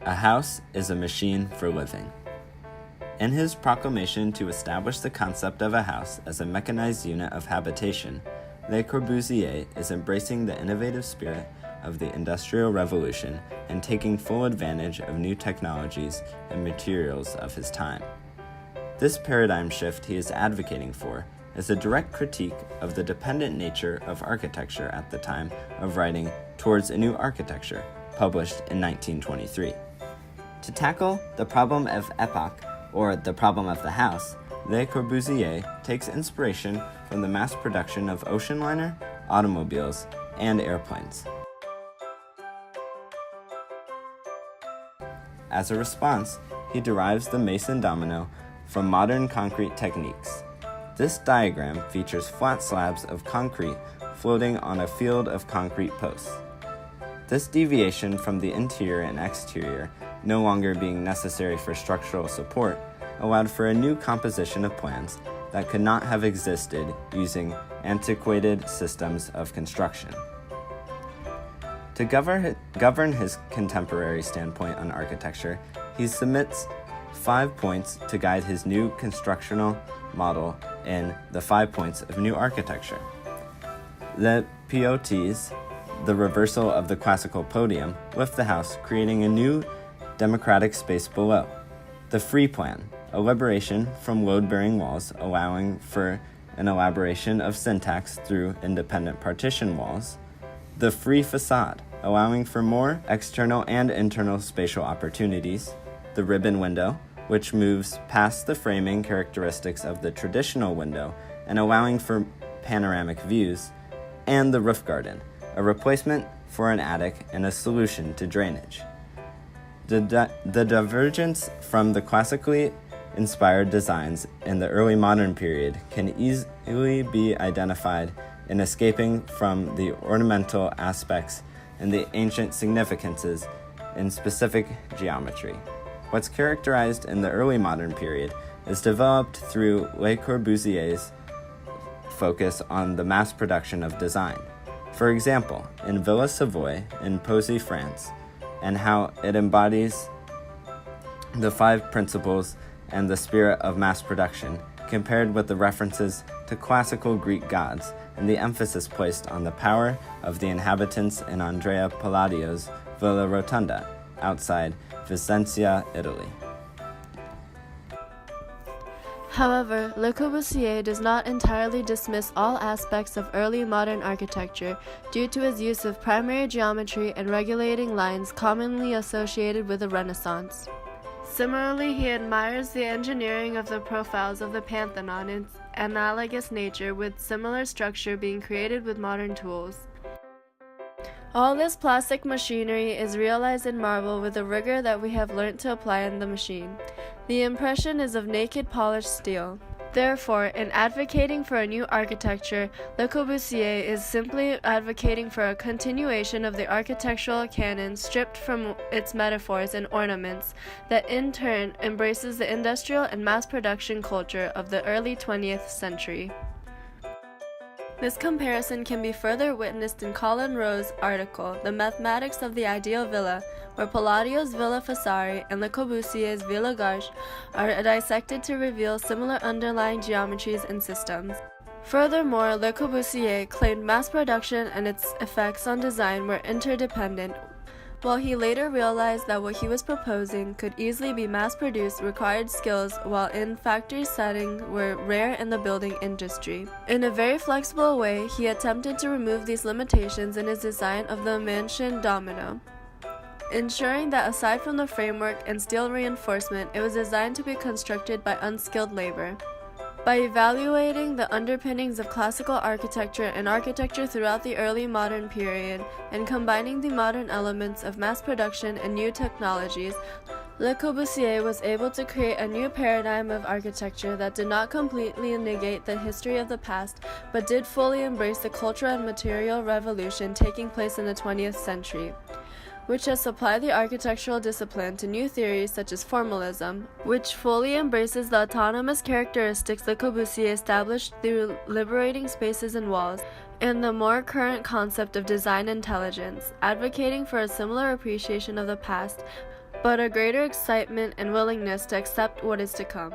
A house is a machine for living. In his proclamation to establish the concept of a house as a mechanized unit of habitation, Le Corbusier is embracing the innovative spirit of the Industrial Revolution and taking full advantage of new technologies and materials of his time. This paradigm shift he is advocating for is a direct critique of the dependent nature of architecture at the time of writing Towards a New Architecture, published in 1923. To tackle the problem of epoch, or the problem of the house, Le Corbusier takes inspiration from the mass production of ocean liner, automobiles, and airplanes. As a response, he derives the Mason domino from modern concrete techniques. This diagram features flat slabs of concrete floating on a field of concrete posts. This deviation from the interior and exterior, no longer being necessary for structural support, allowed for a new composition of plans that could not have existed using antiquated systems of construction. To govern his contemporary standpoint on architecture, he submits 5 points to guide his new constructional model in the 5 points of new architecture. Le Pilotis, the reversal of the classical podium, lift the house, creating a new democratic space below. The free plan, a liberation from load-bearing walls, allowing for an elaboration of syntax through independent partition walls. The free facade, allowing for more external and internal spatial opportunities. The ribbon window, which moves past the framing characteristics of the traditional window and allowing for panoramic views. And the roof garden, a replacement for an attic and a solution to drainage. The divergence from the classically inspired designs in the early modern period can easily be identified in escaping from the ornamental aspects and the ancient significances in specific geometry. What's characterized in the early modern period is developed through Le Corbusier's focus on the mass production of design. For example, in Villa Savoye in Poissy, France, and how it embodies the 5 principles and the spirit of mass production, compared with the references to classical Greek gods and the emphasis placed on the power of the inhabitants in Andrea Palladio's Villa Rotunda, outside Vicenza, Italy. However, Le Corbusier does not entirely dismiss all aspects of early modern architecture due to his use of primary geometry and regulating lines commonly associated with the Renaissance. Similarly, he admires the engineering of the profiles of the Parthenon in analogous nature, with similar structure being created with modern tools. All this plastic machinery is realized in marble with the rigor that we have learnt to apply in the machine. The impression is of naked polished steel. Therefore, in advocating for a new architecture, Le Corbusier is simply advocating for a continuation of the architectural canon stripped from its metaphors and ornaments that in turn embraces the industrial and mass production culture of the early 20th century. This comparison can be further witnessed in Colin Rowe's article, The Mathematics of the Ideal Villa, where Palladio's Villa Vasari and Le Corbusier's Villa Garches are dissected to reveal similar underlying geometries and systems. Furthermore, Le Corbusier claimed mass production and its effects on design were interdependent, while he later realized that what he was proposing could easily be mass-produced required skills while in factory setting were rare in the building industry. In a very flexible way, he attempted to remove these limitations in his design of the Mason domino, ensuring that aside from the framework and steel reinforcement, it was designed to be constructed by unskilled labor. By evaluating the underpinnings of classical architecture and architecture throughout the early modern period, and combining the modern elements of mass production and new technologies, Le Corbusier was able to create a new paradigm of architecture that did not completely negate the history of the past, but did fully embrace the cultural and material revolution taking place in the 20th century, which has supplied the architectural discipline to new theories such as formalism, which fully embraces the autonomous characteristics Le Corbusier established through liberating spaces and walls, and the more current concept of design intelligence, advocating for a similar appreciation of the past, but a greater excitement and willingness to accept what is to come.